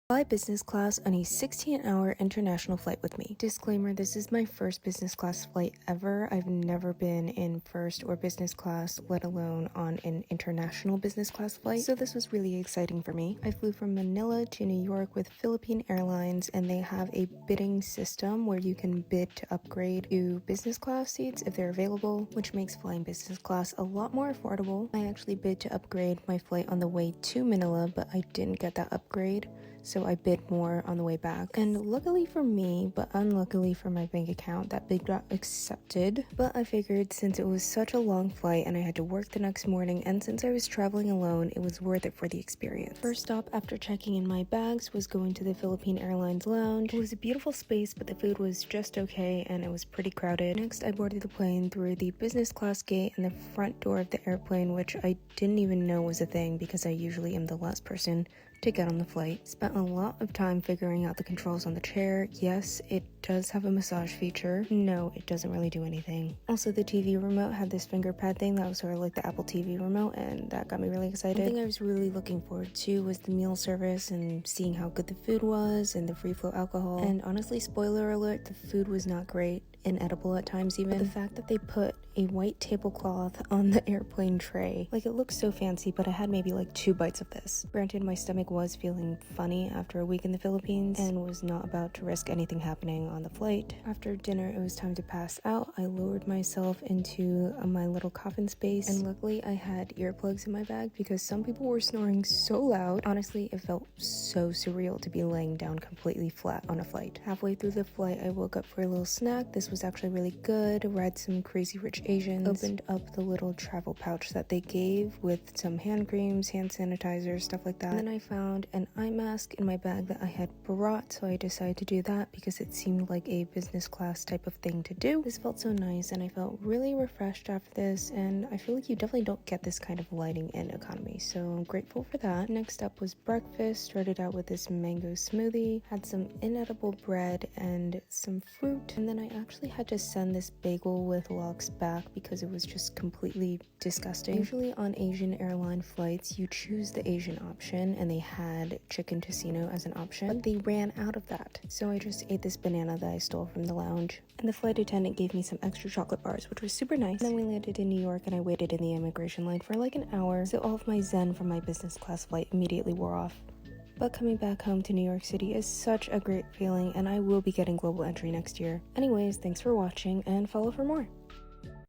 Fly business class on a 16-hour international flight with me. Disclaimer, this is my first business class flight ever. I've never been in first or business class, let alone on an international business class flight, so this was really exciting for me. I flew from Manila to New York with Philippine Airlines, and they have a bidding system where you can bid to upgrade to business class seats if they're available, which makes flying business class a lot more affordable. I actually bid to upgrade my flight on the way to Manila, but I didn't get that upgrade, so I bid more on the way back. And luckily for me, but unluckily for my bank account, that bid got accepted. But I figured since it was such a long flight and I had to work the next morning, and since I was traveling alone, it was worth it for the experience. First stop after checking in my bags was going to the Philippine Airlines lounge. It was a beautiful space, but the food was just okay and it was pretty crowded. Next, I boarded the plane through the business class gate and the front door of the airplane, which I didn't even know was a thing because I usually am the last person to get on the flight. Spent a lot of time figuring out the controls on the chair. Yes, it does have a massage feature. No, it doesn't really do anything. Also, the TV remote had this finger pad thing that was sort of like the Apple TV remote, and that got me really excited. One thing I was really looking forward to was the meal service and seeing how good the food was and the free flow alcohol. And honestly, spoiler alert, the food was not great. Inedible at times even. But the fact that they put a white tablecloth on the airplane tray, like, it looks so fancy, but I had maybe like 2 bites of this. Granted, my stomach was feeling funny after a week in the Philippines and was not about to risk anything happening on the flight. After dinner, it was time to pass out. I lowered myself into my little coffin space, and luckily I had earplugs in my bag because some people were snoring so loud. Honestly, it felt so surreal to be laying down completely flat on a flight. Halfway through the flight, I woke up for a little snack. This was actually really good. Read some Crazy Rich Asians. Opened up the little travel pouch that they gave with some hand creams, hand sanitizer, stuff like that. And then I found an eye mask in my bag that I had brought, so I decided to do that because it seemed like a business class type of thing to do. This felt so nice and I felt really refreshed after this, and I feel like you definitely don't get this kind of lighting in economy, so I'm grateful for that. Next up was breakfast. Started out with this mango smoothie, had some inedible bread and some fruit, and then I actually had to send this bagel with lox back because it was just completely disgusting. Usually on Asian airline flights, you choose the Asian option, and they had chicken tocino as an option, but they ran out of that. So I just ate this banana that I stole from the lounge, and the flight attendant gave me some extra chocolate bars, which was super nice. And then we landed in New York and I waited in the immigration line for like an hour, so all of my zen from my business class flight immediately wore off. But coming back home to New York City is such a great feeling, and I will be getting global entry next year. Anyways, thanks for watching and follow for more.